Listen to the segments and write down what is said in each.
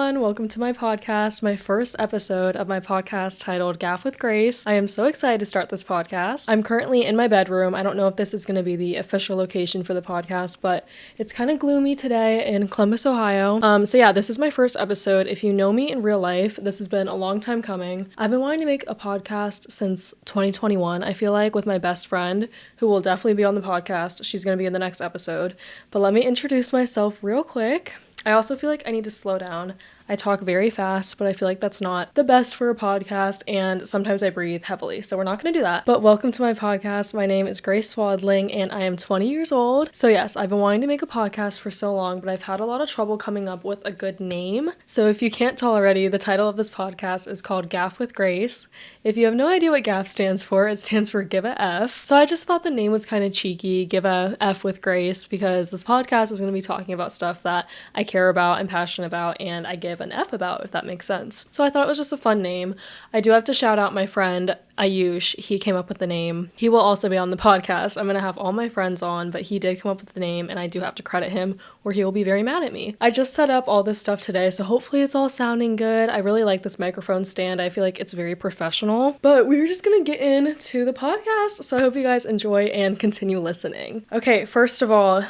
everyone, welcome to my podcast, my first episode of my podcast titled Gaff with Grace. I am so excited to start this podcast. I'm currently in my bedroom. I don't know if this is going to be the official location for the podcast, but it's kind of gloomy today in Columbus, Ohio. So yeah, this is my first episode. If you know me in real life, this has been a long time coming. I've been wanting to make a podcast since 2021, I feel like, with my best friend, who will definitely be on the podcast. She's going to be in the next episode. But let me introduce myself real quick. I also feel like I need to slow down. I talk very fast, but I feel like that's not the best for a podcast, and sometimes I breathe heavily, so we're not going to do that. But welcome to my podcast. My name is Grace Swadling, and I am 20 years old. So yes, I've been wanting to make a podcast for so long, but I've had a lot of trouble coming up with a good name. So if you can't tell already, the title of this podcast is called Gaff with Grace. If you have no idea what GAF stands for, it stands for Give a F. So I just thought the name was kind of cheeky, Give a F with Grace, because this podcast is going to be talking about stuff that I care about, I'm passionate about, and I give an F about, if that makes sense. So I thought it was just a fun name. I do have to shout out my friend Ayush. He came up with the name. He will also be on the podcast. I'm going to have all my friends on, but he did come up with the name, and I do have to credit him or he will be very mad at me. I just set up all this stuff today, so hopefully it's all sounding good. I really like this microphone stand. I feel like it's very professional, but we're just going to get into the podcast. So I hope you guys enjoy and continue listening. Okay, first of all,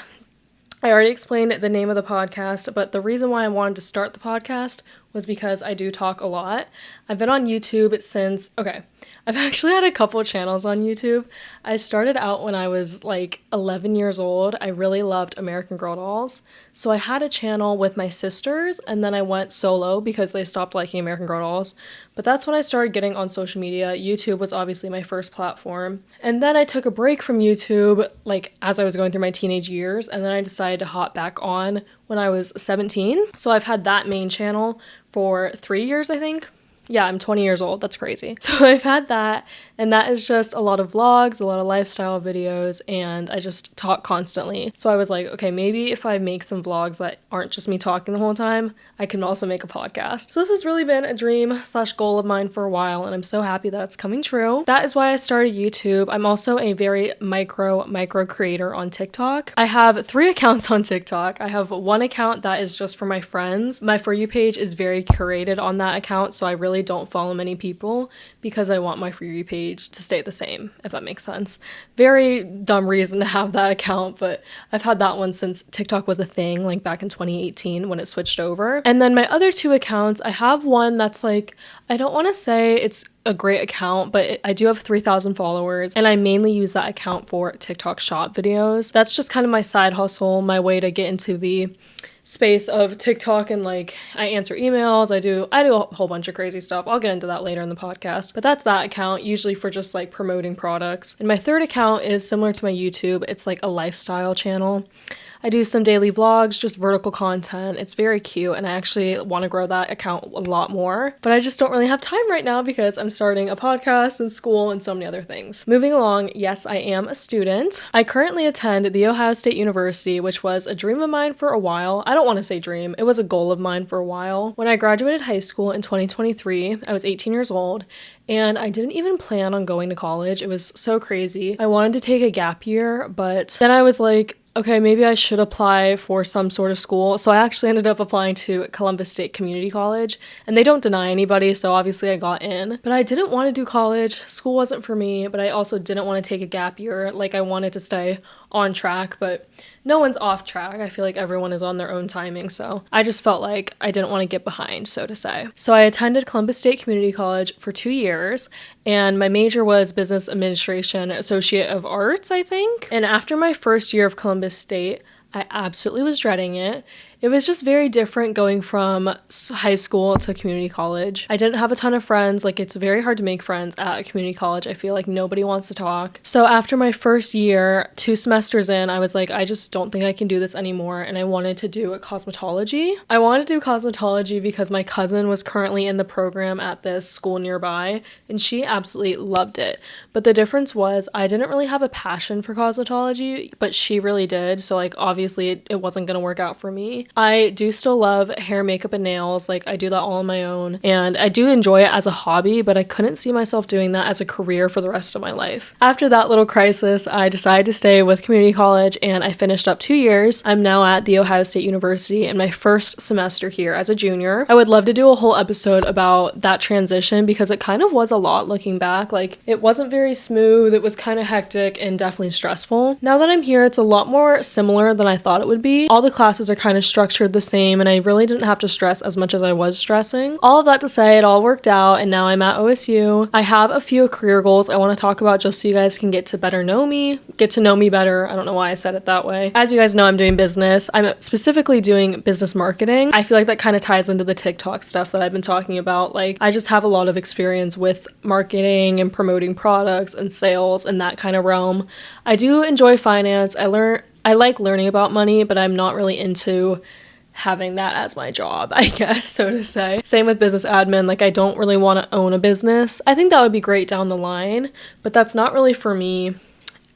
I already explained the name of the podcast, but the reason why I wanted to start the podcast was because I do talk a lot. I've been on YouTube since, I've actually had a couple channels on YouTube. I started out when I was like 11 years old. I really loved American Girl dolls. So I had a channel with my sisters, and then I went solo because they stopped liking American Girl dolls. But that's when I started getting on social media. YouTube was obviously my first platform. And then I took a break from YouTube, like as I was going through my teenage years, and then I decided to hop back on when I was 17. So I've had that main channel for 3 years, I think. Yeah, I'm 20 years old. That's crazy. So I've had that, and that is just a lot of vlogs, a lot of lifestyle videos, and I just talk constantly. So I was like, okay, maybe if I make some vlogs that aren't just me talking the whole time, I can also make a podcast. So this has really been a dream/goal of mine for a while, and I'm so happy that it's coming true. That is why I started YouTube. I'm also a very micro creator on TikTok. I have 3 accounts on TikTok. I have one account that is just for my friends. My For You page is very curated on that account, so I really don't follow many people because I want my For You page to stay the same, if that makes sense. Very dumb reason to have that account, but I've had that one since TikTok was a thing, like back in 2018 when it switched over. And then my other 2 accounts, I have one that's like, I don't want to say it's a great account, but I do have 3,000 followers, and I mainly use that account for TikTok shop videos. That's just kind of my side hustle, my way to get into the space of TikTok, and like I answer emails, I do a whole bunch of crazy stuff. I'll get into that later in the podcast, but that's that account, usually for just like promoting products. And my 3rd account is similar to my YouTube. It's like a lifestyle channel. I do some daily vlogs, just vertical content. It's very cute, and I actually want to grow that account a lot more, but I just don't really have time right now because I'm starting a podcast and school and so many other things. Moving along, yes, I am a student. I currently attend the Ohio State University, which was a dream of mine for a while. I don't want to say dream, it was a goal of mine for a while. When I graduated high school in 2023, I was 18 years old, and I didn't even plan on going to college. It was so crazy. I wanted to take a gap year, but then I was like, okay, maybe I should apply for some sort of school. So I actually ended up applying to Columbus State Community College, and they don't deny anybody, so obviously I got in. But I didn't want to do college. School wasn't for me, but I also didn't want to take a gap year. Like, I wanted to stay on track, but no one's off track. I feel like everyone is on their own timing, so I just felt like I didn't want to get behind, so to say. So I attended Columbus State Community College for 2 years, and my major was Business Administration, Associate of Arts, I think. And after my first year of Columbus State, I absolutely was dreading it. It was just very different going from high school to community college. I didn't have a ton of friends. Like, it's very hard to make friends at a community college. I feel like nobody wants to talk. So after my first year, 2 semesters in, I was like, I just don't think I can do this anymore. And I wanted to do cosmetology. I wanted to do cosmetology because my cousin was currently in the program at this school nearby, and she absolutely loved it. But the difference was I didn't really have a passion for cosmetology, but she really did. So like, obviously it wasn't going to work out for me. I do still love hair, makeup, and nails. Like, I do that all on my own, and I do enjoy it as a hobby, but I couldn't see myself doing that as a career for the rest of my life. After that little crisis, I decided to stay with community college, and I finished up 2 years. I'm now at The Ohio State University in my first semester here as a junior. I would love to do a whole episode about that transition because it kind of was a lot looking back. Like, it wasn't very smooth, it was kind of hectic and definitely stressful. Now that I'm here, it's a lot more similar than I thought it would be. All the classes are kind of structured the same, and I really didn't have to stress as much as I was stressing. All of that to say, it all worked out, and now I'm at OSU. I have a few career goals I want to talk about just so you guys can get to know me better. I don't know why I said it that way. As you guys know, I'm doing business. I'm specifically doing business marketing. I feel like that kind of ties into the TikTok stuff that I've been talking about. Like, I just have a lot of experience with marketing and promoting products and sales and that kind of realm. I do enjoy finance. I like learning about money, but I'm not really into having that as my job, I guess, so to say. Same with business admin. Like, I don't really want to own a business. I think that would be great down the line, but that's not really for me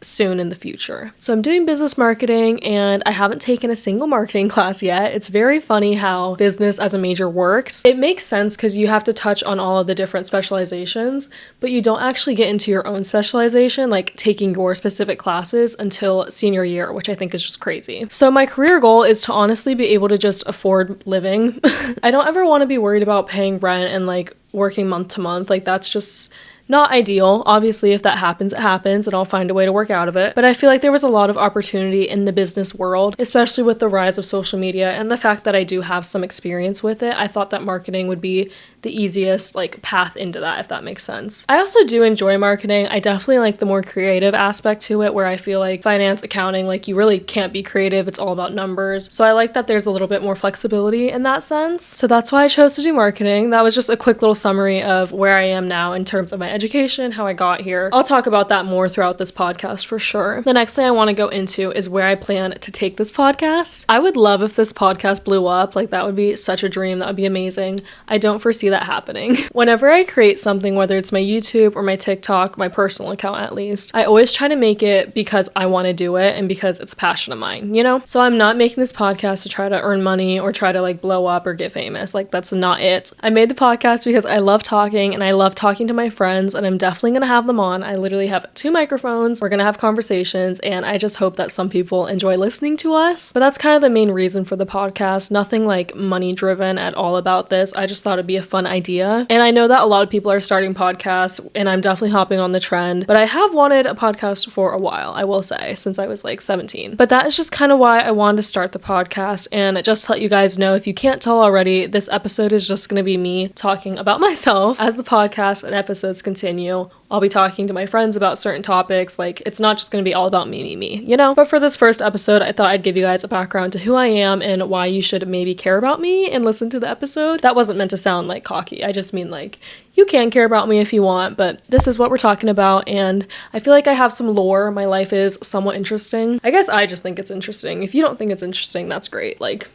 soon in the future. So I'm doing business marketing, and I haven't taken a single marketing class yet. It's very funny how business as a major works. It makes sense because you have to touch on all of the different specializations, but you don't actually get into your own specialization, like taking your specific classes, until senior year, which I think is just crazy. So my career goal is to honestly be able to just afford living. I don't ever want to be worried about paying rent and like working month to month. Like, that's just not ideal. Obviously, if that happens, it happens, and I'll find a way to work out of it. But I feel like there was a lot of opportunity in the business world, especially with the rise of social media and the fact that I do have some experience with it. I thought that marketing would be the easiest like path into that, if that makes sense. I also do enjoy marketing. I definitely like the more creative aspect to it, where I feel like finance, accounting, like, you really can't be creative. It's all about numbers. So I like that there's a little bit more flexibility in that sense. So that's why I chose to do marketing. That was just a quick little summary of where I am now in terms of my education, how I got here. I'll talk about that more throughout this podcast for sure. The next thing I want to go into is where I plan to take this podcast. I would love if this podcast blew up. Like, that would be such a dream. That would be amazing. I don't foresee that happening. Whenever I create something, whether it's my YouTube or my TikTok, my personal account at least, I always try to make it because I want to do it and because it's a passion of mine, you know? So I'm not making this podcast to try to earn money or try to like blow up or get famous. Like, that's not it. I made the podcast because I love talking, and I love talking to my friends, and I'm definitely gonna have them on. I literally have 2 microphones. We're gonna have conversations, and I just hope that some people enjoy listening to us. But that's kind of the main reason for the podcast. Nothing like money driven at all about this. I just thought it'd be a fun idea. And I know that a lot of people are starting podcasts, and I'm definitely hopping on the trend, but I have wanted a podcast for a while, I will say, since I was like 17. But that is just kind of why I wanted to start the podcast. And just to let you guys know, if you can't tell already, this episode is just gonna be me talking about myself. As the podcast and episodes continue, I'll be talking to my friends about certain topics. Like, it's not just going to be all about me, you know? But for this first episode, I thought I'd give you guys a background to who I am and why you should maybe care about me and listen to the episode. That wasn't meant to sound like cocky. I just mean like, you can care about me if you want, but this is what we're talking about, and I feel like I have some lore. My life is somewhat interesting. I guess I just think it's interesting. If you don't think it's interesting, that's great. Like,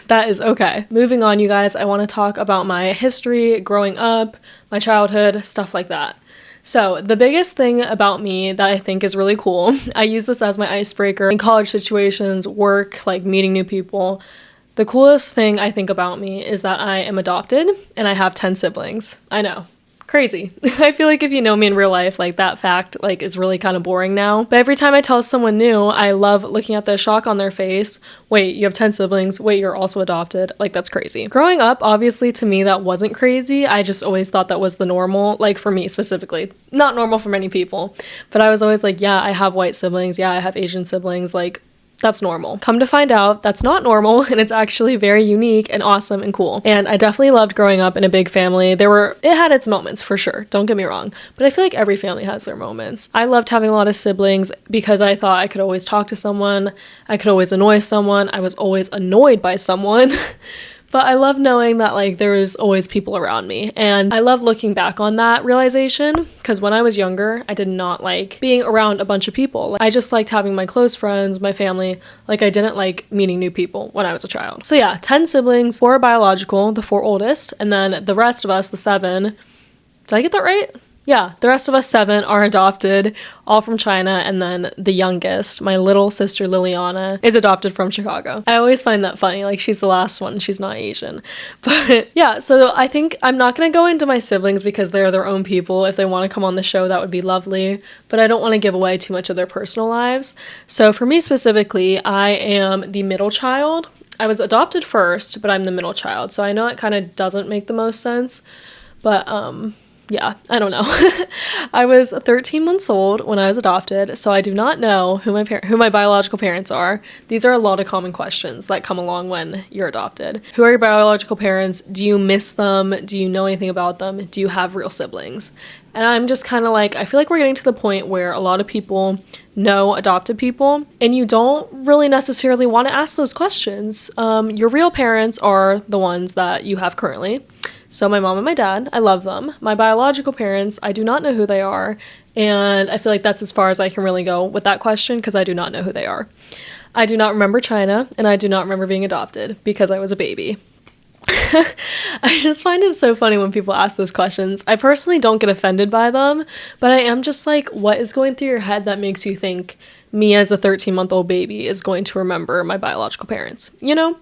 that is okay. Moving on, you guys, I want to talk about my history, growing up, my childhood, stuff like that. So the biggest thing about me that I think is really cool, I use this as my icebreaker in college situations, work, like meeting new people. The coolest thing I think about me is that I am adopted and I have 10 siblings. I know. Crazy. I feel like if you know me in real life, like that fact like is really kind of boring now. But every time I tell someone new, I love looking at the shock on their face. Wait, you have 10 siblings. Wait, you're also adopted. Like, that's crazy. Growing up, obviously to me that wasn't crazy. I just always thought that was the normal, like for me specifically. Not normal for many people. But I was always like, yeah, I have white siblings. Yeah, I have Asian siblings. Like, that's normal. Come to find out, that's not normal, and it's actually very unique and awesome and cool. And I definitely loved growing up in a big family. It had its moments for sure, don't get me wrong, but I feel like every family has their moments. I loved having a lot of siblings because I thought I could always talk to someone, I could always annoy someone, I was always annoyed by someone. But I love knowing that like there was always people around me, and I love looking back on that realization because when I was younger, I did not like being around a bunch of people. Like, I just liked having my close friends, my family. Like, I didn't like meeting new people when I was a child. So yeah, 10 siblings, 4 biological, the 4 oldest, and then the rest of us, the 7. Did I get that right? yeah, the rest of us 7 are adopted, all from China, and then the youngest, my little sister Liliana, is adopted from Chicago. I always find that funny, like she's the last one, she's not Asian. But yeah, so I think I'm not gonna go into my siblings because they're their own people. If they want to come on the show, that would be lovely, but I don't want to give away too much of their personal lives. So for me specifically, I am the middle child. I was adopted first, but I'm the middle child, so I know it kind of doesn't make the most sense, but yeah, I don't know. I was 13 months old when I was adopted, so I do not know who my biological parents are. These are a lot of common questions that come along when you're adopted. Who are your biological parents? Do you miss them? Do you know anything about them? Do you have real siblings? And I'm just kind of like, I feel like we're getting to the point where a lot of people know adopted people, and you don't really necessarily want to ask those questions. Your real parents are the ones that you have currently. So my mom and my dad, I love them. My biological parents, I do not know who they are, and I feel like that's as far as I can really go with that question because I do not know who they are. I do not remember China, and I do not remember being adopted because I was a baby. I just find it so funny when people ask those questions. I personally don't get offended by them, but I am just like, what is going through your head that makes you think me as a 13-month-old baby is going to remember my biological parents, you know?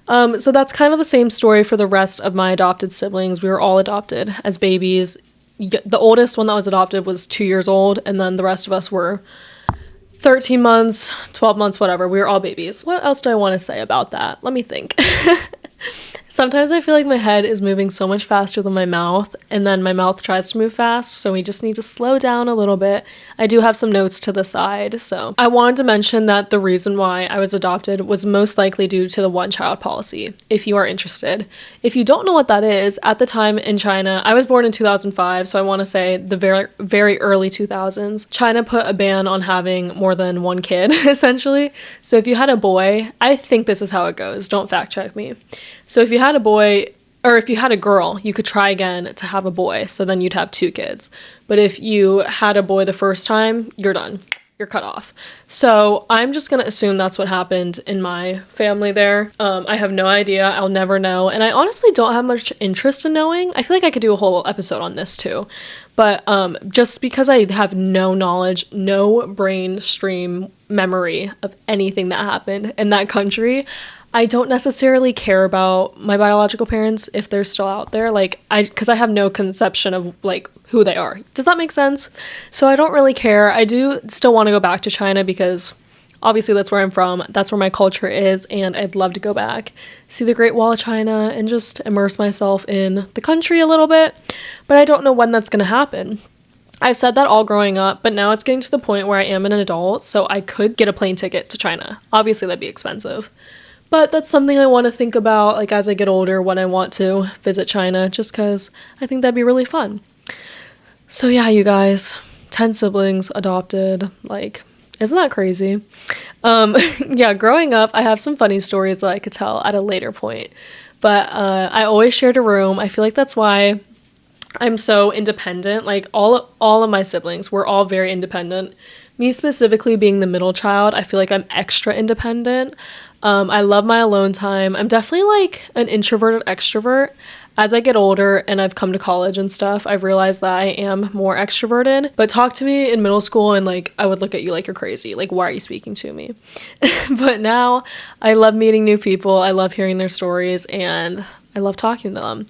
So that's kind of the same story for the rest of my adopted siblings. We were all adopted as babies. The oldest one that was adopted was 2 years old, and then the rest of us were 13 months, 12 months, whatever. We were all babies. What else do I want to say about that? Let me think. Sometimes I feel like my head is moving so much faster than my mouth, and then my mouth tries to move fast, so we just need to slow down a little bit. I do have some notes to the side, so I wanted to mention that the reason why I was adopted was most likely due to the one-child policy, if you are interested. If you don't know what that is, at the time in China, I was born in 2005, so I want to say the very, very early 2000s, China put a ban on having more than one kid, essentially. So if you had a boy, I think this is how it goes, don't fact check me. So if you had a boy, or if you had a girl, you could try again to have a boy, so then you'd have 2 kids. But if you had a boy the first time, you're done. You're cut off. So I'm just gonna assume that's what happened in my family there. I have no idea. I'll never know. And I honestly don't have much interest in knowing. I feel like I could do a whole episode on this too. But just because I have no knowledge, no brain stream memory of anything that happened in that country, I don't necessarily care about my biological parents if they're still out there, because I have no conception of, like, who they are. Does that make sense? So I don't really care. I do still want to go back to China because obviously that's where I'm from, that's where my culture is, and I'd love to go back, see the Great Wall of China, and just immerse myself in the country a little bit, but I don't know when that's going to happen. I've said that all growing up, but now it's getting to the point where I am an adult, so I could get a plane ticket to China. Obviously that'd be expensive. But that's something I want to think about, like, as I get older, when I want to visit China, just because I think that'd be really fun. So yeah, you guys, 10 siblings, adopted, like, isn't that crazy? Yeah, growing up, I have some funny stories that I could tell at a later point. But I always shared a room. I feel like that's why I'm so independent. Like, all of my siblings were all very independent. Me specifically being the middle child, I feel like I'm extra independent. I love my alone time. I'm definitely like an introverted extrovert. As I get older and I've come to college and stuff, I've realized that I am more extroverted. But talk to me in middle school and, like, I would look at you like you're crazy. Like, why are you speaking to me? But now I love meeting new people. I love hearing their stories and I love talking to them.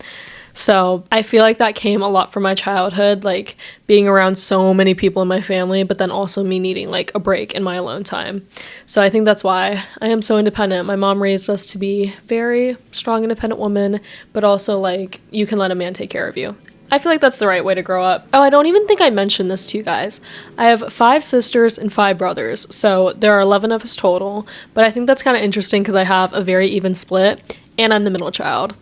So I feel like that came a lot from my childhood, like being around so many people in my family, but then also me needing like a break in my alone time. So I think that's why I am so independent. My mom raised us to be very strong, independent women, but also like you can let a man take care of you. I feel like that's the right way to grow up. Oh, I don't even think I mentioned this to you guys. I have 5 sisters and 5 brothers, so there are 11 of us total, but I think that's kind of interesting because I have a very even split, and I'm the middle child.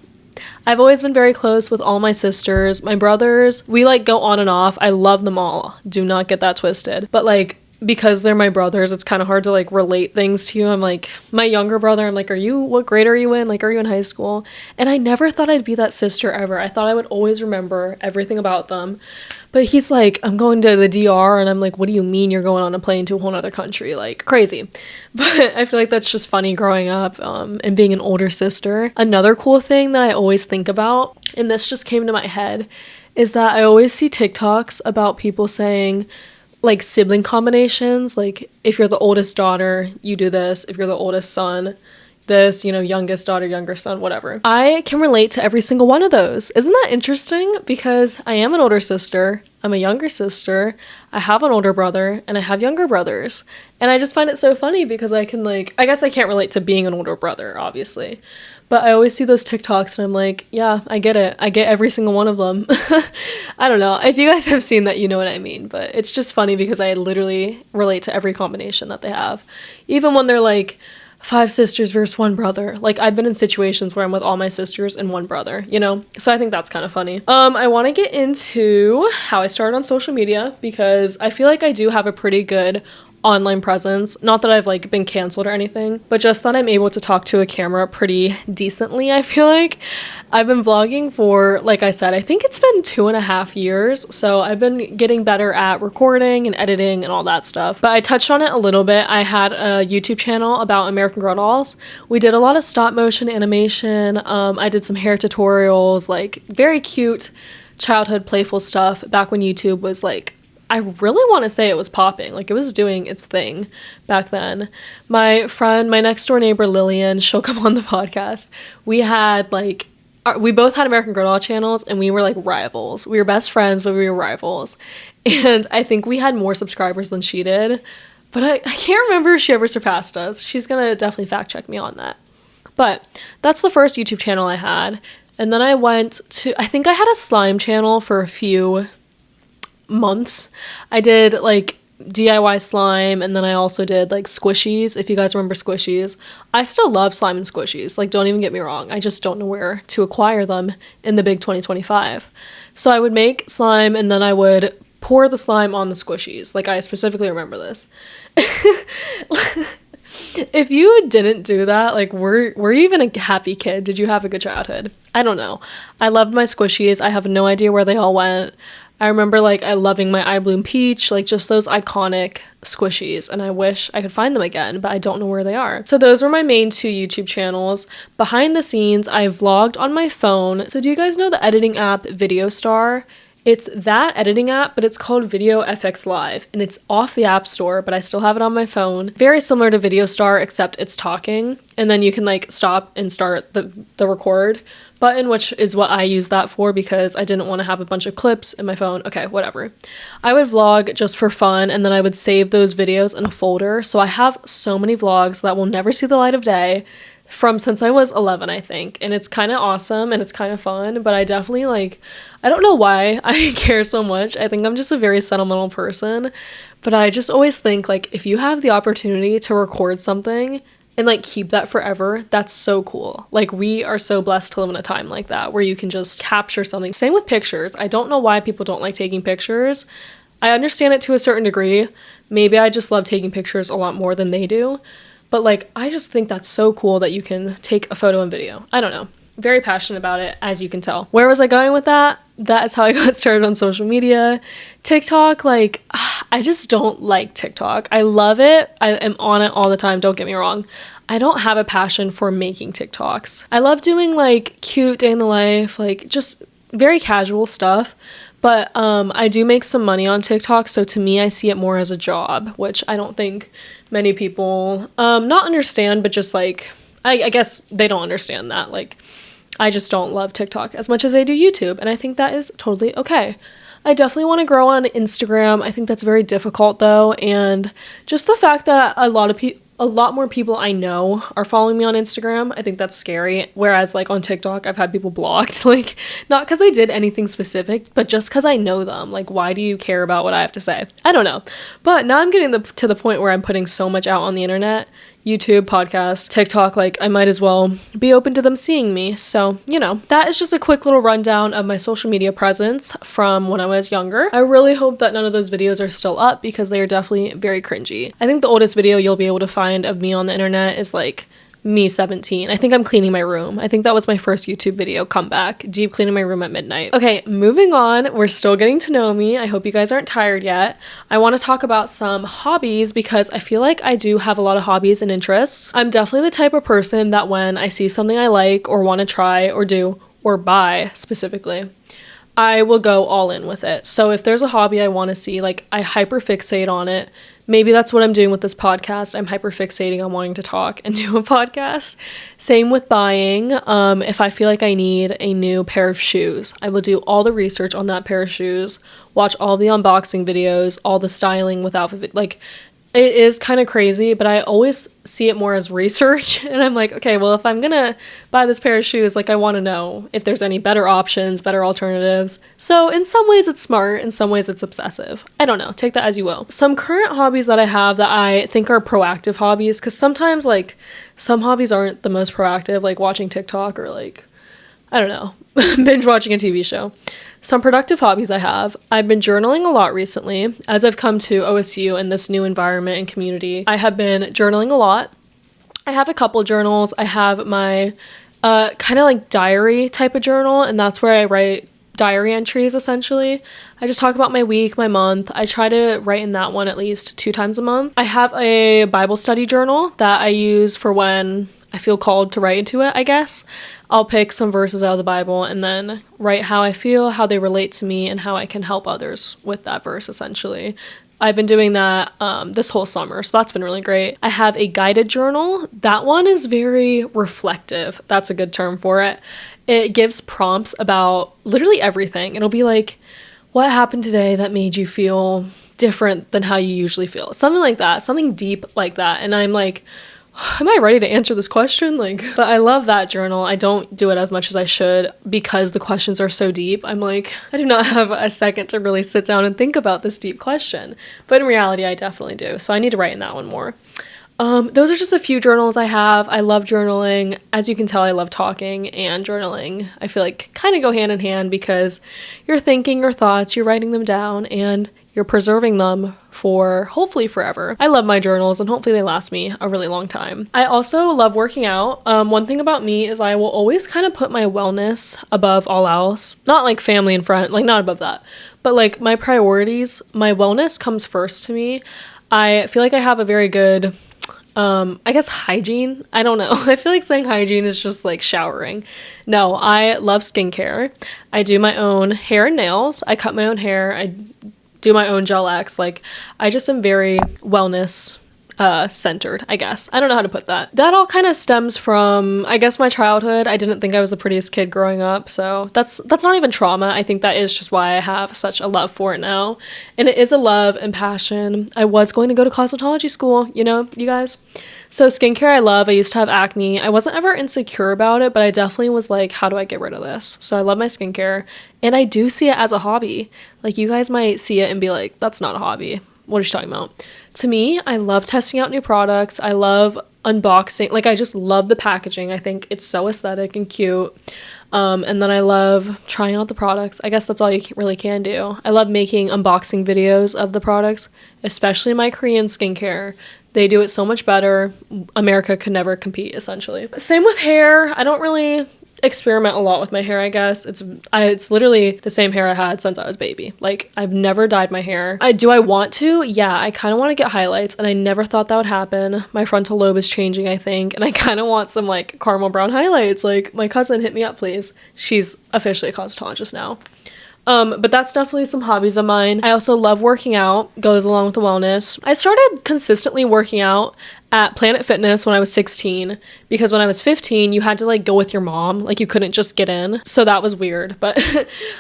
I've always been very close with all my sisters. My brothers, we like go on and off. I love them all. Do not get that twisted. But like, because they're my brothers, it's kind of hard to like relate things to you. I'm like, my younger brother, I'm like, what grade are you in? Like, are you in high school? And I never thought I'd be that sister ever. I thought I would always remember everything about them. But he's like, I'm going to the DR, and I'm like, what do you mean you're going on a plane to a whole other country? Like, crazy. But I feel like that's just funny growing up and being an older sister. Another cool thing that I always think about, and this just came to my head, is that I always see TikToks about people saying like sibling combinations, like if you're the oldest daughter, you do this, if you're the oldest son, this, you know, youngest daughter, younger son, whatever. I can relate to every single one of those. Isn't that interesting? Because I am an older sister, I'm a younger sister, I have an older brother, and I have younger brothers. And I just find it so funny because I can like, I guess I can't relate to being an older brother, obviously. But I always see those TikToks and I'm like, yeah, I get it. I get every single one of them. I don't know. If you guys have seen that, you know what I mean. But it's just funny because I literally relate to every combination that they have. Even when they're like, 5 sisters versus 1 brother. Like, I've been in situations where I'm with all my sisters and 1 brother, you know? So I think that's kind of funny. I want to get into how I started on social media because I feel like I do have a pretty good online presence. Not that I've like been canceled or anything, but just that I'm able to talk to a camera pretty decently, I feel like. I've been vlogging for, like I said, I think it's been 2.5 years, so I've been getting better at recording and editing and all that stuff. But I touched on it a little bit. I had a YouTube channel about American Girl dolls. We did a lot of stop motion animation. I did some hair tutorials, like very cute childhood playful stuff back when YouTube was like, I really want to say it was popping. Like, it was doing its thing back then. My friend, my next door neighbor, Lillian, she'll come on the podcast. We had, like, we both had American Girl doll channels, and we were, like, rivals. We were best friends, but we were rivals. And I think we had more subscribers than she did. But I can't remember if she ever surpassed us. She's going to definitely fact check me on that. But that's the first YouTube channel I had. And then I went to, I think I had a slime channel for a few months. I did like DIY slime, and then I also did like squishies, if you guys remember squishies. I still love slime and squishies, like, don't even get me wrong, I just don't know where to acquire them in the big 2025. So I would make slime and then I would pour the slime on the squishies. Like, I specifically remember this. If you didn't do that, like, were you even a happy kid? Did you have a good childhood? I don't know. I loved my squishies. I have no idea where they all went. I remember, like, I loving my I Bloom Peach, like, just those iconic squishies, and I wish I could find them again, but I don't know where they are. So those were my main 2 YouTube channels. Behind the scenes, I vlogged on my phone. So do you guys know the editing app VideoStar? It's that editing app, but it's called Video FX Live, and it's off the App Store, but I still have it on my phone. Very similar to VideoStar, except it's talking, and then you can like stop and start the record button, which is what I use that for because I didn't want to have a bunch of clips in my phone. Okay, whatever. I would vlog just for fun, and then I would save those videos in a folder. So I have so many vlogs that will never see the light of day from since I was 11, I think, and it's kind of awesome and it's kind of fun, but I definitely, like, I don't know why I care so much. I think I'm just a very sentimental person, but I just always think, like, if you have the opportunity to record something and like keep that forever, that's so cool. Like, we are so blessed to live in a time like that where you can just capture something. Same with pictures. I don't know why people don't like taking pictures. I understand it to a certain degree. Maybe I just love taking pictures a lot more than they do. But, like, I just think that's so cool that you can take a photo and video. I don't know. Very passionate about it, as you can tell. Where was I going with that? That is how I got started on social media. TikTok, like, I just don't like TikTok. I love it. I am on it all the time. Don't get me wrong. I don't have a passion for making TikToks. I love doing, like, cute day in the life, like, just very casual stuff. But I do make some money on TikTok, so to me, I see it more as a job, which I don't think many people not understand, but just like, I guess they don't understand that. Like, I just don't love TikTok as much as I do YouTube, and I think that is totally okay. I definitely want to grow on Instagram. I think that's very difficult though, and just the fact that a lot more people I know are following me on Instagram, I think that's scary. Whereas, like, on TikTok, I've had people blocked, like, not because I did anything specific, but just because I know them. Like, why do you care about what I have to say? I don't know. But now I'm getting to the point where I'm putting so much out on the internet, YouTube, podcast, TikTok, like, I might as well be open to them seeing me. So, you know, that is just a quick little rundown of my social media presence from when I was younger. I really hope that none of those videos are still up because they are definitely very cringy. I think the oldest video you'll be able to find of me on the internet is like me 17. I think I'm cleaning my room. I think that was my first YouTube video comeback, deep cleaning my room at midnight. Okay, moving on. We're still getting to know me. I hope you guys aren't tired yet. I want to talk about some hobbies because I feel like I do have a lot of hobbies and interests. I'm definitely the type of person that when I see something I like or want to try or do or buy specifically, I will go all in with it. So if there's a hobby I want to see, like I hyperfixate on it. Maybe that's what I'm doing with this podcast. I'm hyperfixating on wanting to talk and do a podcast. Same with buying. If I feel like I need a new pair of shoes, I will do all the research on that pair of shoes, watch all the unboxing videos, all the styling with outfit, like it is kind of crazy, but I always see it more as research. And I'm like, okay, well, if I'm gonna buy this pair of shoes, like I want to know if there's any better options, better alternatives. So in some ways it's smart, in some ways it's obsessive. I don't know, take that as you will. Some current hobbies that I have that I think are proactive hobbies, because sometimes like some hobbies aren't the most proactive, like watching TikTok or like, I don't know, binge watching a TV show. Some productive hobbies I have. I've been journaling a lot recently. As I've come to OSU and this new environment and community, I have been journaling a lot. I have a couple journals. I have my kind of like diary type of journal, and that's where I write diary entries essentially. I just talk about my week, my month. I try to write in that one at least 2 times a month. I have a Bible study journal that I use for when I feel called to write into it, I guess. I'll pick some verses out of the Bible and then write how I feel, how they relate to me, and how I can help others with that verse, essentially. I've been doing that this whole summer, so that's been really great. I have a guided journal. That one is very reflective. That's a good term for it. It gives prompts about literally everything. It'll be like, what happened today that made you feel different than how you usually feel? Something like that, something deep like that. And I'm like, am I ready to answer this question? But I love that journal. I don't do it as much as I should because the questions are so deep. I'm like, I do not have a second to really sit down and think about this deep question. But in reality, I definitely do. So I need to write in that one more. Those are just a few journals I have. I love journaling. As you can tell, I love talking and journaling. I feel like kind of go hand in hand because you're thinking your thoughts, you're writing them down, and you're preserving them for hopefully forever. I love my journals and hopefully they last me a really long time. I also love working out. One thing about me is I will always kind of put my wellness above all else. Not like family and friends, like not above that. But like my priorities, my wellness comes first to me. I feel like I have a very good I guess hygiene. I don't know. I feel like saying hygiene is just like showering. No, I love skincare. I do my own hair and nails. I cut my own hair. I do my own gel X. Like I just am very wellness centered, I guess. I don't know how to put that. That all kind of stems from, I guess, my childhood. I didn't think I was the prettiest kid growing up, so that's not even trauma. I think that is just why I have such a love for it now. And it is a love and passion. I was going to go to cosmetology school, you know, you guys. So skincare I love. I used to have acne. I wasn't ever insecure about it, but I definitely was like, how do I get rid of this? So I love my skincare, and I do see it as a hobby. Like you guys might see it and be like, that's not a hobby. What are you talking about? To me, I love testing out new products. I love unboxing. Like, I just love the packaging. I think it's so aesthetic and cute. And then I love trying out the products. I guess that's all you really can do. I love making unboxing videos of the products, especially my Korean skincare. They do it so much better. America could never compete, essentially. Same with hair. I don't really experiment a lot with my hair, I guess. It's literally the same hair I had since I was a baby. Like, I've never dyed my hair. Do I want to? Yeah, I kind of want to get highlights, and I never thought that would happen. My frontal lobe is changing, I think, and I kind of want some like caramel brown highlights. Like, my cousin, hit me up, please. She's officially a cosmetologist now. But that's definitely some hobbies of mine. I also love working out, goes along with the wellness. I started consistently working out at Planet Fitness when I was 16, because when I was 15, you had to like go with your mom, like you couldn't just get in. So that was weird, but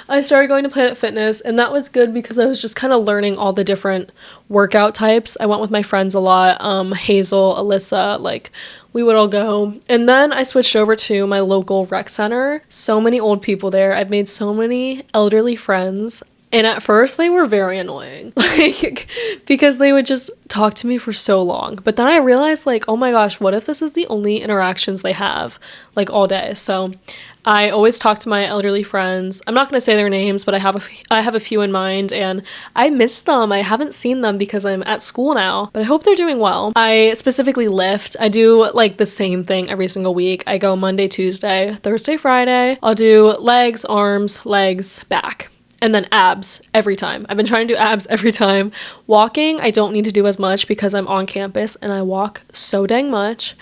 I started going to Planet Fitness, and that was good because I was just kind of learning all the different workout types. I went with my friends a lot, Hazel, Alyssa, like we would all go. And then I switched over to my local rec center. So many old people there. I've made so many elderly friends. And at first they were very annoying, like, because they would just talk to me for so long. But then I realized, like, oh my gosh, what if this is the only interactions they have, like, all day? So I always talk to my elderly friends. I'm not going to say their names, but I have a few in mind, and I miss them. I haven't seen them because I'm at school now, but I hope they're doing well. I specifically lift. I do, like, the same thing every single week. I go Monday, Tuesday, Thursday, Friday. I'll do legs, arms, legs, back. And then abs every time. I've been trying to do abs every time. Walking, I don't need to do as much because I'm on campus and I walk so dang much.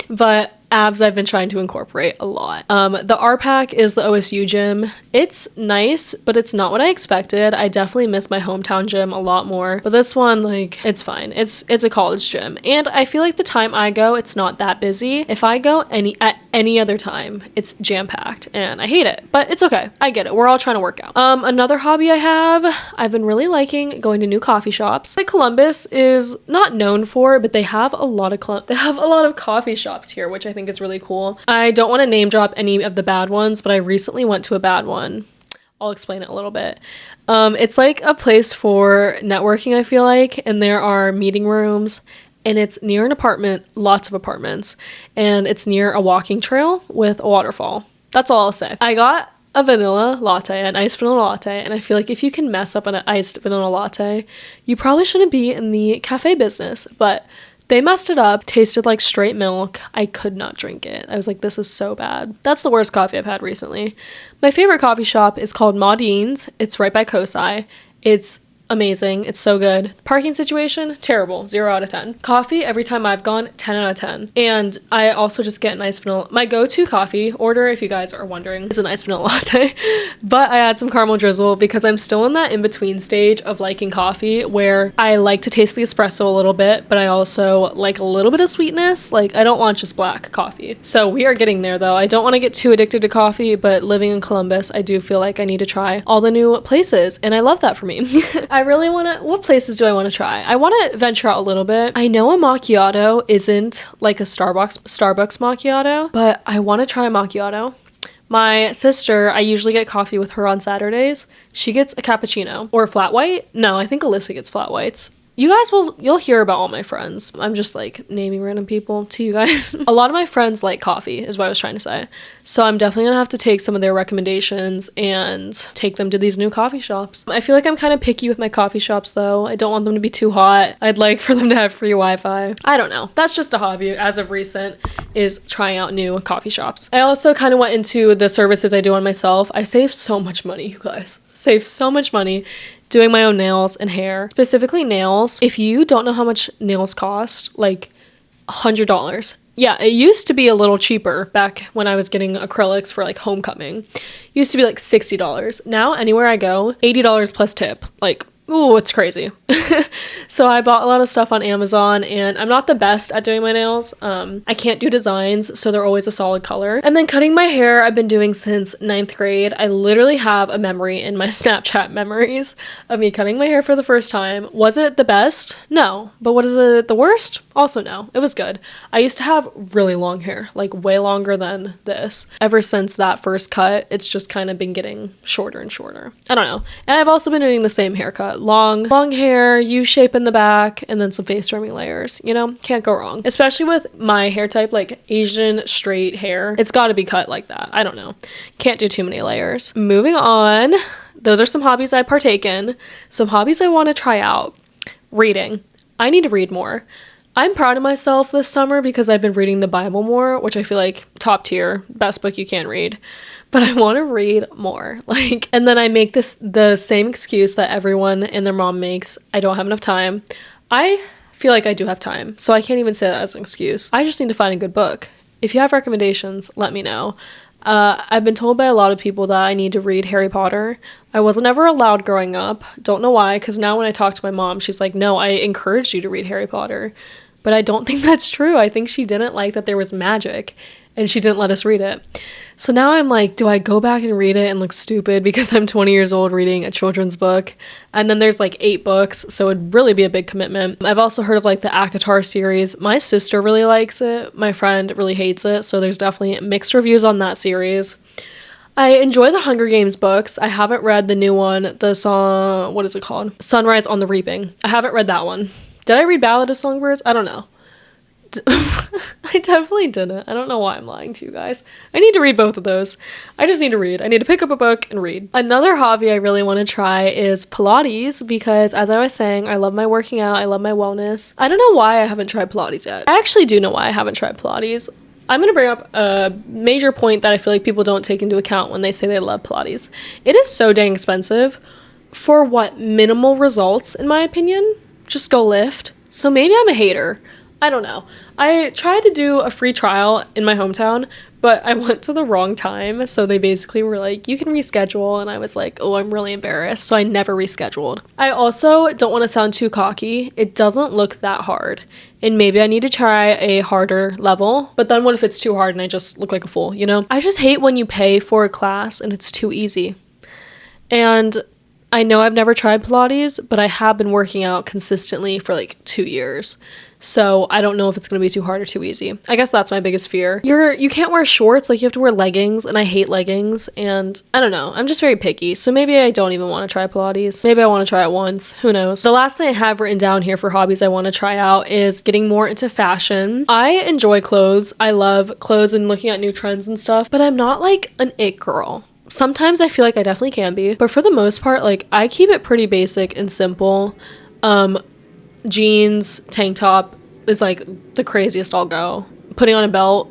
But abs I've been trying to incorporate a lot. The R pack is the OSU gym. It's nice, but it's not what I expected. I definitely miss my hometown gym a lot more, but this one, like, it's fine. It's a college gym, and I feel like the time I go, it's not that busy. If I go at any other time, it's jam-packed, and I hate it, but it's okay. I get it. We're all trying to work out. Another hobby I have, I've been really liking going to new coffee shops. Like, Columbus is not known for, but they have a lot of coffee shops here, which I think is really cool. I don't want to name drop any of the bad ones, but I recently went to a bad one. I'll explain it a little bit. It's like a place for networking, I feel like, and there are meeting rooms, and it's near an apartment, lots of apartments, and it's near a walking trail with a waterfall. That's all I'll say. I got a vanilla latte, an iced vanilla latte, and I feel like if you can mess up an iced vanilla latte, you probably shouldn't be in the cafe business, but they messed it up, tasted like straight milk. I could not drink it. I was like, this is so bad. That's the worst coffee I've had recently. My favorite coffee shop is called Maudine's. It's right by Cutesy. It's amazing. It's so good. Parking situation, terrible. 0 out of 10. Coffee, every time I've gone, 10 out of 10. And I also just get nice vanilla. My go-to coffee order, if you guys are wondering, is a nice vanilla latte. But I add some caramel drizzle because I'm still in that in-between stage of liking coffee where I like to taste the espresso a little bit, but I also like a little bit of sweetness. Like, I don't want just black coffee. So we are getting there, though. I don't want to get too addicted to coffee, but living in Columbus, I do feel like I need to try all the new places, and I love that for me. I really want to, what places do I want to try? I want to venture out a little bit. I know a macchiato isn't like a Starbucks macchiato, but I want to try a macchiato. My sister, I usually get coffee with her on Saturdays. She gets a cappuccino or a flat white. No, I think Alyssa gets flat whites. You guys you'll hear about all my friends. I'm just like naming random people to you guys. A lot of my friends like coffee is what I was trying to say. So I'm definitely gonna have to take some of their recommendations and take them to these new coffee shops. I feel like I'm kind of picky with my coffee shops though. I don't want them to be too hot. I'd like for them to have free Wi-Fi. I don't know. That's just a hobby as of recent, is trying out new coffee shops. I also kind of went into the services I do on myself. I save so much money, you guys. Save so much money doing my own nails and hair, specifically nails. If you don't know how much nails cost, like $100. Yeah, it used to be a little cheaper back when I was getting acrylics for like homecoming. It used to be like $60. Now anywhere I go, $80 plus tip. Like, ooh, it's crazy. So I bought a lot of stuff on Amazon, and I'm not the best at doing my nails. I can't do designs, so they're always a solid color. And then cutting my hair, I've been doing since 9th grade. I literally have a memory in my Snapchat memories of me cutting my hair for the first time. Was it the best? No. But what is it, the worst? Also no. It was good. I used to have really long hair, like way longer than this. Ever since that first cut, it's just kind of been getting shorter and shorter. I don't know. And I've also been doing the same haircut. Long hair, U-shape in the back, and then some face trimming layers. You know, can't go wrong. Especially with my hair type, like Asian straight hair. It's got to be cut like that. I don't know. Can't do too many layers. Moving on. Those are some hobbies I partake in. Some hobbies I want to try out. Reading. I need to read more. I'm proud of myself this summer because I've been reading the Bible more, which I feel like top tier, best book you can read. But I want to read more. Like, and then I make the same excuse that everyone and their mom makes. I don't have enough time. I feel like I do have time, so I can't even say that as an excuse. I just need to find a good book. If you have recommendations, let me know. I've been told by a lot of people that I need to read Harry Potter. I wasn't ever allowed growing up. Don't know why, because now when I talk to my mom, she's like, no, I encouraged you to read Harry Potter. But I don't think that's true. I think she didn't like that there was magic, and she didn't let us read it. So now I'm like, do I go back and read it and look stupid because I'm 20 years old reading a children's book? And then there's like 8 books, so it'd really be a big commitment. I've also heard of like the ACOTAR series. My sister really likes it. My friend really hates it, so there's definitely mixed reviews on that series. I enjoy the Hunger Games books. I haven't read the new one, the song, what is it called? Sunrise on the Reaping. I haven't read that one. Did I read Ballad of Songbirds? I don't know. I definitely didn't. I don't know why I'm lying to you guys. I need to read both of those. I just need to read. I need to pick up a book and read. Another hobby I really want to try is Pilates because, as I was saying, I love my working out. I love my wellness. I don't know why I haven't tried Pilates yet. I actually do know why I haven't tried Pilates. I'm going to bring up a major point that I feel like people don't take into account when they say they love Pilates. It is so dang expensive for what? Minimal results, in my opinion. Just go lift. So maybe I'm a hater. I don't know. I tried to do a free trial in my hometown, but I went to the wrong time. So they basically were like, you can reschedule. And I was like, oh, I'm really embarrassed. So I never rescheduled. I also don't want to sound too cocky. It doesn't look that hard. And maybe I need to try a harder level. But then what if it's too hard and I just look like a fool, you know? I just hate when you pay for a class and it's too easy. And I know I've never tried Pilates, but I have been working out consistently for like 2 years. So I don't know if it's going to be too hard or too easy. I guess that's my biggest fear. You can't wear shorts, like you have to wear leggings, and I hate leggings, and I don't know. I'm just very picky. So maybe I don't even want to try Pilates. Maybe I want to try it once. Who knows? The last thing I have written down here for hobbies I want to try out is getting more into fashion. I enjoy clothes. I love clothes and looking at new trends and stuff, but I'm not like an it girl. Sometimes I feel like I definitely can be, but for the most part, like I keep it pretty basic and simple. Jeans, tank top is like the craziest I'll go. Putting on a belt,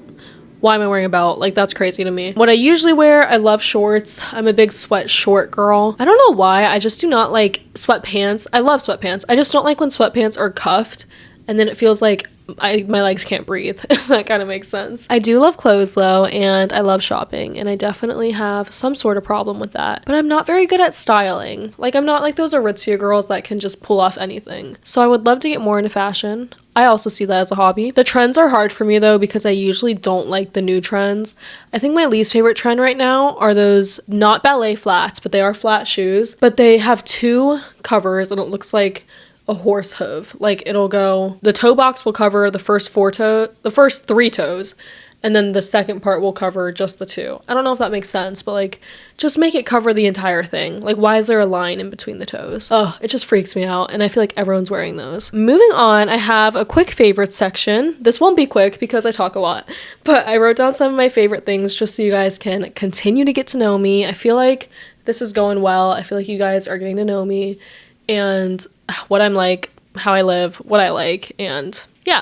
why am I wearing a belt? Like that's crazy to me. What I usually wear, I love shorts. I'm a big sweat short girl. I don't know why, I just do not like sweatpants. I love sweatpants. I just don't like when sweatpants are cuffed and then it feels like my legs can't breathe. That kind of makes sense. I do love clothes though, and I love shopping, and I definitely have some sort of problem with that. But I'm not very good at styling. Like I'm not like those Aritzia girls that can just pull off anything. So I would love to get more into fashion. I also see that as a hobby. The trends are hard for me though because I usually don't like the new trends. I think my least favorite trend right now are those not ballet flats, but they are flat shoes, but they have 2 covers and it looks like a horse hoof. Like it'll go, the toe box will cover the first 3 toes, and then the second part will cover just the 2. I don't know if that makes sense, but like just make it cover the entire thing. Like why is there a line in between the toes? Oh, it just freaks me out, and I feel like everyone's wearing those. Moving on, I have a quick favorite section. This won't be quick because I talk a lot, but I wrote down some of my favorite things just so you guys can continue to get to know me. I feel like this is going well. I feel like you guys are getting to know me and what I'm like, how I live, what I like, and yeah,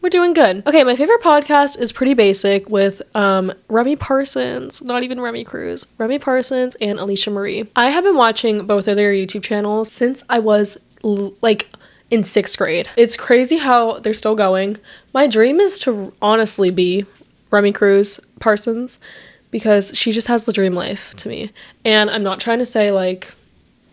we're doing good. Okay, my favorite podcast is pretty basic with Remy Parsons, not even Remy Cruz, Remy Parsons and Alicia Marie. I have been watching both of their YouTube channels since I was like in 6th grade. It's crazy how they're still going. My dream is to honestly be Remy Cruz Parsons because she just has the dream life to me. And I'm not trying to say like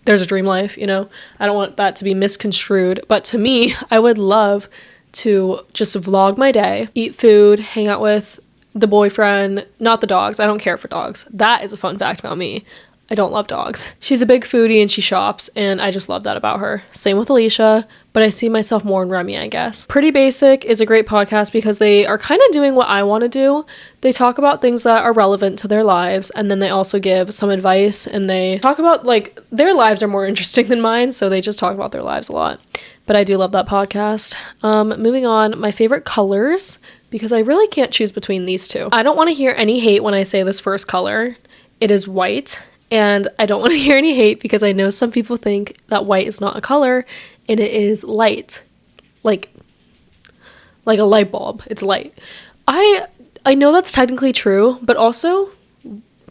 there's a dream life, you know, I don't want that to be misconstrued, but to me, I would love to just vlog my day, eat food, hang out with the boyfriend, not the dogs. I don't care for dogs. That is a fun fact about me. I don't love dogs. She's a big foodie and she shops, and I just love that about her. Same with Alicia, but I see myself more in Remy, I guess. Pretty Basic is a great podcast because they are kind of doing what I want to do. They talk about things that are relevant to their lives, and then they also give some advice, and they talk about, like, their lives are more interesting than mine, so they just talk about their lives a lot. But I do love that podcast. Moving on, my favorite colors, because I really can't choose between these two. I don't want to hear any hate when I say this first color. It is white. And I don't want to hear any hate because I know some people think that white is not a color and it is light. Like a light bulb. It's light. I know that's technically true, but also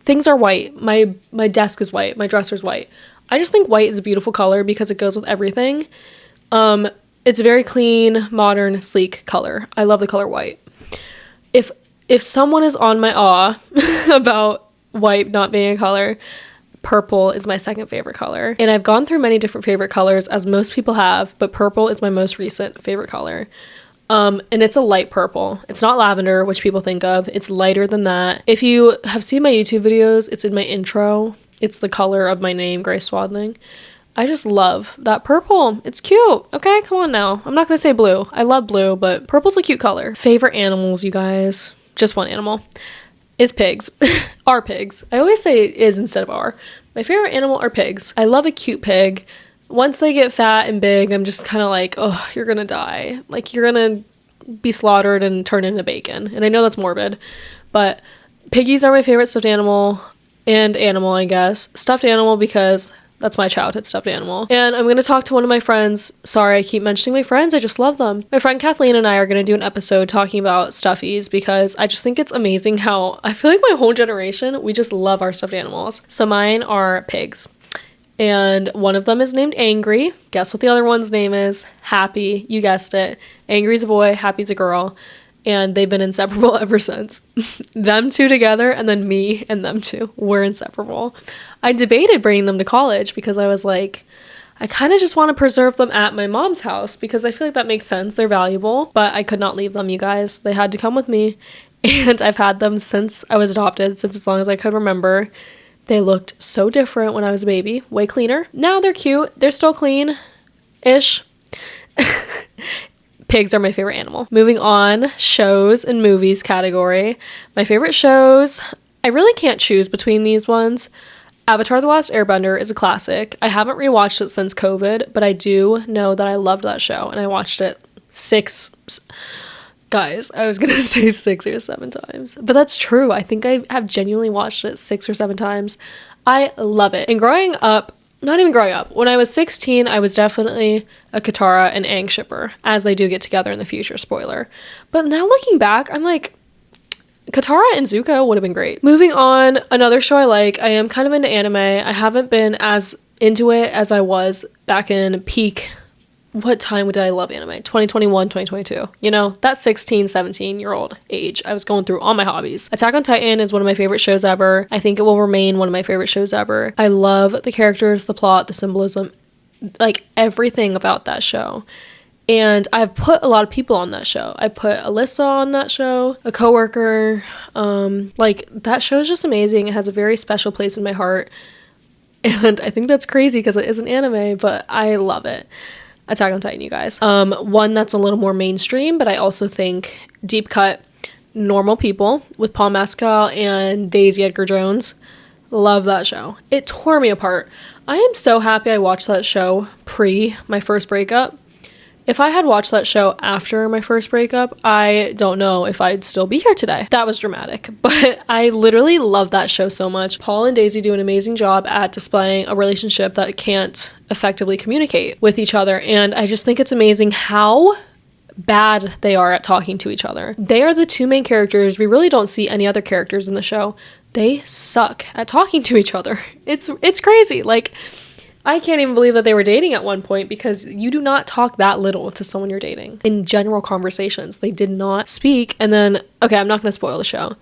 things are white. My desk is white. My dresser's white. I just think white is a beautiful color because it goes with everything. It's a very clean, modern, sleek color. I love the color white. If someone is on my awe about white not being a color, purple is my second favorite color. And I've gone through many different favorite colors, as most people have, but purple is my most recent favorite color. And it's a light purple. It's not lavender, which people think of. It's lighter than that. If you have seen my YouTube videos, it's in my intro. It's the color of my name, Grace Swadling. I just love that purple. It's cute. Okay, come on now. I'm not gonna say blue. I love blue, but purple's a cute color. Favorite animals, you guys. Just one animal. Is pigs. Are pigs. I always say is instead of are. My favorite animal are pigs. I love a cute pig. Once they get fat and big, I'm just kind of like, oh, you're gonna die. Like, you're gonna be slaughtered and turn into bacon. And I know that's morbid, but piggies are my favorite stuffed animal, I guess. Stuffed animal because that's my childhood stuffed animal. And I'm going to talk to one of my friends. Sorry, I keep mentioning my friends. I just love them. My friend Kathleen and I are going to do an episode talking about stuffies because I just think it's amazing how I feel like my whole generation, we just love our stuffed animals. So mine are pigs. and one of them is named Angry. Guess what the other one's name is? Happy. You guessed it. Angry's a boy, Happy's a girl. And they've been inseparable ever since. Them two together, and then me and them two were inseparable. I debated bringing them to college because I was like, I kind of just want to preserve them at my mom's house because I feel like that makes sense. They're valuable, but I could not leave them, you guys. They had to come with me. And I've had them since I was adopted, since as long as I could remember. They looked so different when I was a baby, way cleaner. Now they're cute. They're still clean-ish. Pigs are my favorite animal. Moving on, shows and movies category. My favorite shows, I really can't choose between these ones. Avatar: The Last Airbender is a classic. I haven't rewatched it since COVID, but I do know that I loved that show, and I watched it Guys, I was gonna say 6 or 7 times, but that's true. I think I have genuinely watched it 6 or 7 times. I love it. And growing up, not even growing up, when I was 16, I was definitely a Katara and Aang shipper, as they do get together in the future, spoiler. But now looking back, I'm like, Katara and Zuko would have been great. Moving on, another show I like, I am kind of into anime. I haven't been as into it as I was back in peak. What time did I love anime? 2021, 2022. You know, that 16, 17-year-old age. I was going through all my hobbies. Attack on Titan is one of my favorite shows ever. I think it will remain one of my favorite shows ever. I love the characters, the plot, the symbolism, like everything about that show. And I've put a lot of people on that show. I put Alyssa on that show, a coworker. Like, that show is just amazing. It has a very special place in my heart. And I think that's crazy because it is an anime, but I love it. Attack on Titan, you guys. One that's a little more mainstream, but I also think deep cut, Normal People with Paul Mescal and Daisy Edgar Jones. Love that show. It tore me apart. I am so happy I watched that show pre my first breakup. If I had watched that show after my first breakup, I don't know if I'd still be here today. That was dramatic, but I literally love that show so much. Paul and Daisy do an amazing job at displaying a relationship that can't effectively communicate with each other, and I just think it's amazing how bad they are at talking to each other. They are the two main characters. We really don't see any other characters in the show. They suck at talking to each other. It's crazy. Like, I can't even believe that they were dating at one point because you do not talk that little to someone you're dating. In general conversations, they did not speak. And then, okay, I'm not going to spoil the show.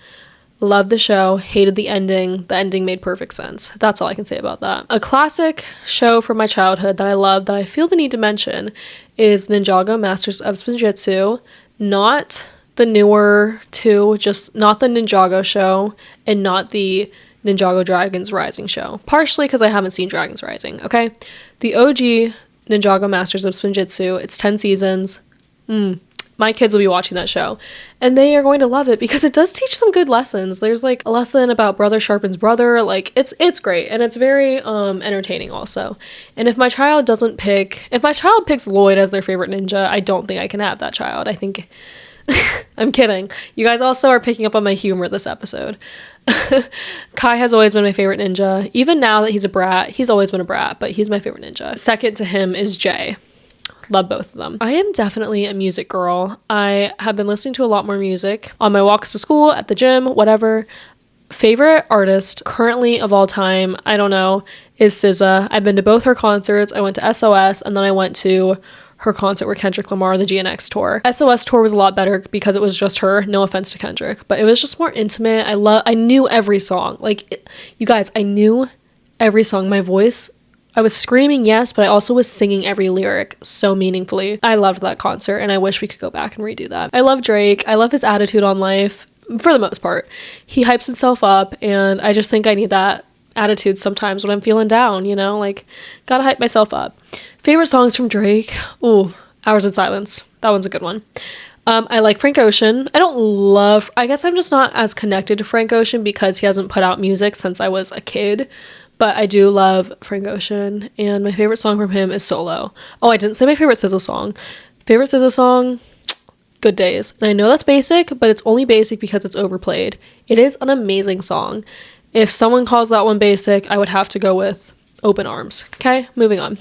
Loved the show, hated the ending. The ending made perfect sense. That's all I can say about that. A classic show from my childhood that I love that I feel the need to mention is Ninjago Masters of Spinjitzu. Not the newer two, just not the Ninjago show and not the Ninjago Dragons Rising show. Partially because I haven't seen Dragons Rising, okay? The OG Ninjago Masters of Spinjitzu, it's 10 seasons. My kids will be watching that show. And they are going to love it because it does teach some good lessons. There's like a lesson about brother sharpens brother. Like, it's great. And it's very entertaining also. And if my child picks Lloyd as their favorite ninja, I don't think I can have that child. I think... I'm kidding. You guys also are picking up on my humor this episode. Kai has always been my favorite ninja. Even now that he's a brat, he's always been a brat, but he's my favorite ninja. Second to him is Jay. Love both of them. I am definitely a music girl. I have been listening to a lot more music on my walks to school, at the gym, whatever. Favorite artist currently of all time, I don't know, is SZA. I've been to both her concerts. I went to SOS and then I went to her concert with Kendrick Lamar, the GNX tour. SOS tour was a lot better because it was just her, no offense to Kendrick, but it was just more intimate. I knew every song. Like, you guys, I knew every song. My voice, I was screaming, yes, but I also was singing every lyric so meaningfully. I loved that concert and I wish we could go back and redo that. I love Drake. I love his attitude on life for the most part. He hypes himself up and I just think I need that attitude sometimes when I'm feeling down, you know, like, gotta hype myself up. Favorite songs from Drake? Ooh, Hours in Silence. That one's a good one. I like Frank Ocean. I guess I'm just not as connected to Frank Ocean because he hasn't put out music since I was a kid, but I do love Frank Ocean, and my favorite song from him is Solo. Oh, I didn't say my favorite SZA song. Favorite SZA song? Good Days. And I know that's basic, but it's only basic because it's overplayed. It is an amazing song. If someone calls that one basic, I would have to go with Open Arms. Okay, moving on.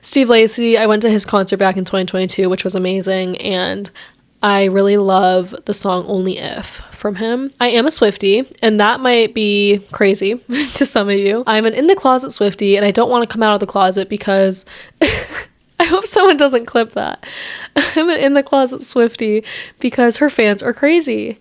Steve Lacy, I went to his concert back in 2022, which was amazing, and I really love the song Only If from him. I am a Swiftie, and that might be crazy to some of you. I'm an in the closet Swiftie, and I don't want to come out of the closet because I hope someone doesn't clip that. I'm an in the closet Swiftie because her fans are crazy,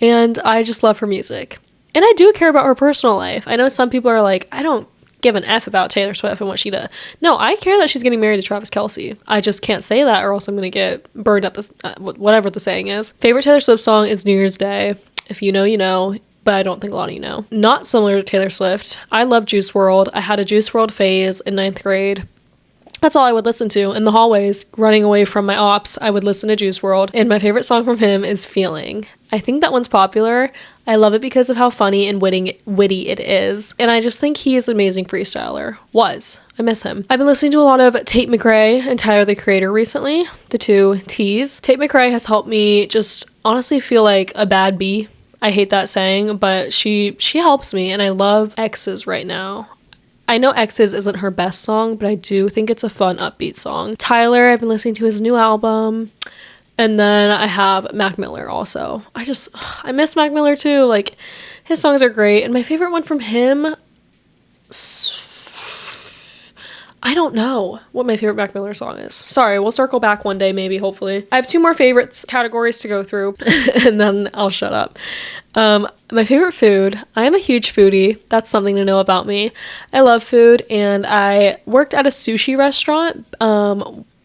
and I just love her music. And I do care about her personal life. I know some people are like, I don't give an F about Taylor Swift and what she does. No, I care that she's getting married to Travis Kelce. I just can't say that or else I'm going to get burned at this, whatever the saying is. Favorite Taylor Swift song is New Year's Day. If you know, you know, but I don't think a lot of you know. Not similar to Taylor Swift. I love Juice WRLD. I had a Juice WRLD phase in 9th grade. That's all I would listen to. In the hallways, running away from my ops, I would listen to Juice WRLD. And my favorite song from him is Feeling. I think that one's popular. I love it because of how funny and witty it is. And I just think he is an amazing freestyler. I miss him. I've been listening to a lot of Tate McRae and Tyler, the Creator recently. The two T's. Tate McRae has helped me just honestly feel like a bad bee. I hate that saying, but she helps me. And I love Exes right now. I know Exes isn't her best song, but I do think it's a fun, upbeat song. Tyler, I've been listening to his new album. And then I have Mac Miller also. I miss Mac Miller too. Like, his songs are great. And my favorite one from him, I don't know what my favorite Mac Miller song is. Sorry, we'll circle back one day, maybe, hopefully. I have 2 more favorites categories to go through, and then I'll shut up. My favorite food. I am a huge foodie. That's something to know about me. I love food, and I worked at a sushi restaurant.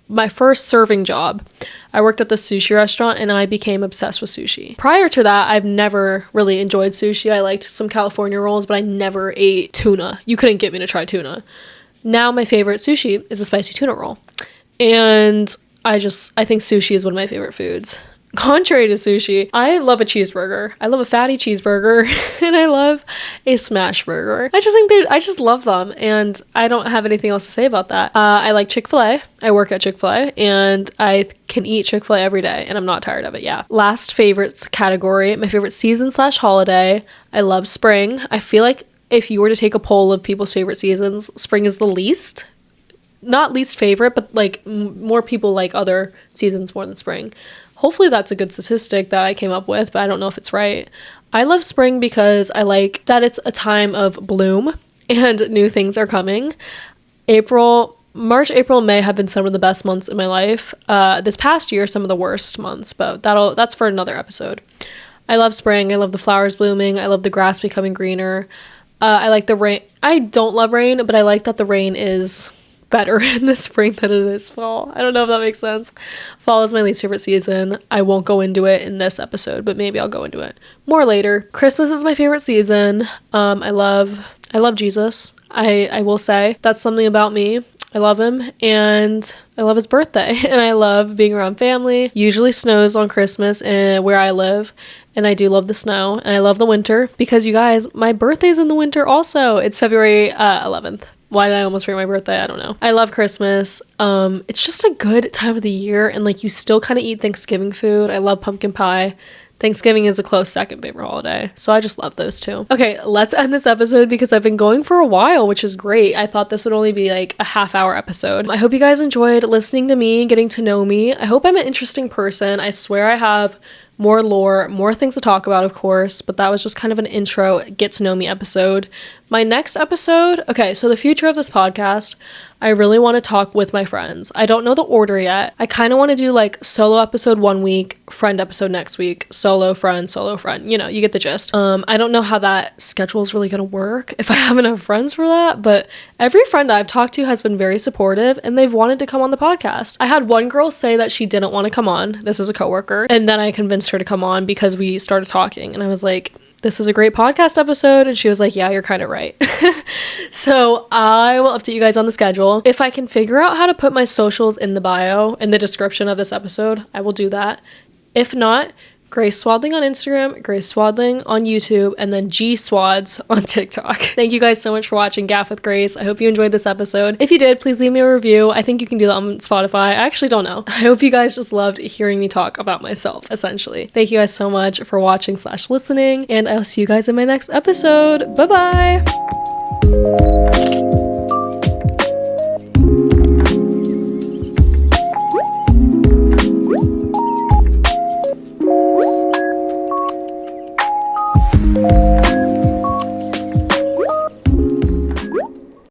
My first serving job, I worked at the sushi restaurant, and I became obsessed with sushi. Prior to that, I've never really enjoyed sushi. I liked some California rolls, but I never ate tuna. You couldn't get me to try tuna. Now my favorite sushi is a spicy tuna roll. And I think sushi is one of my favorite foods. Contrary to sushi, I love a cheeseburger. I love a fatty cheeseburger, and I love a smash burger. I just love them, and I don't have anything else to say about that. I like Chick-fil-A. I work at Chick-fil-A, and I can eat Chick-fil-A every day, and I'm not tired of it, yeah. Last favorites category, my favorite season/holiday. I love spring. I feel like if you were to take a poll of people's favorite seasons, spring is the least. Not least favorite, but like more people like other seasons more than spring. Hopefully that's a good statistic that I came up with, but I don't know if it's right. I love spring because I like that it's a time of bloom and new things are coming. March, April, May have been some of the best months in my life. This past year, some of the worst months, but that's for another episode. I love spring. I love the flowers blooming. I love the grass becoming greener. I like the rain. I don't love rain, but I like that the rain is better in the spring than it is fall. I don't know if that makes sense. Fall is my least favorite season. I won't go into it in this episode, but maybe I'll go into it more later. Christmas is my favorite season. I love Jesus. I will say that's something about me. I love him, and I love his birthday, and I love being around family. Usually snows on Christmas where I live, and I do love the snow, and I love the winter because, you guys, my birthday's in the winter also. It's February 11th. Why did I almost forget my birthday? I don't know. I love Christmas. It's just a good time of the year, and like you still kind of eat Thanksgiving food. I love pumpkin pie. Thanksgiving is a close second favorite holiday, so I just love those two. Okay, let's end this episode because I've been going for a while, which is great. I thought this would only be like a half-hour episode. I hope you guys enjoyed listening to me, getting to know me. I hope I'm an interesting person. I swear I have more lore, more things to talk about, of course, but that was just kind of an intro, get to know me episode. My next episode, okay, so the future of this podcast, I really want to talk with my friends. I don't know the order yet. I kind of want to do like solo episode 1 week, friend episode next week, solo friend, you know, you get the gist. I don't know how that schedule is really going to work, if I have enough friends for that, but every friend I've talked to has been very supportive and they've wanted to come on the podcast. I had one girl say that she didn't want to come on. This is a coworker. And then I convinced her to come on because we started talking and I was like, this is a great podcast episode. And she was like, yeah, you're kind of right. So I will update you guys on the schedule. If I can figure out how to put my socials in the bio, in the description of this episode, I will do that. If not, Grace Swadling on Instagram, Grace Swadling on YouTube, and then G Swads on TikTok. Thank you guys so much for watching Gaff with Grace. I hope you enjoyed this episode. If you did, please leave me a review. I think you can do that on Spotify. I actually don't know. I hope you guys just loved hearing me talk about myself, essentially. Thank you guys so much for watching/listening, and I'll see you guys in my next episode. Bye-bye! bye.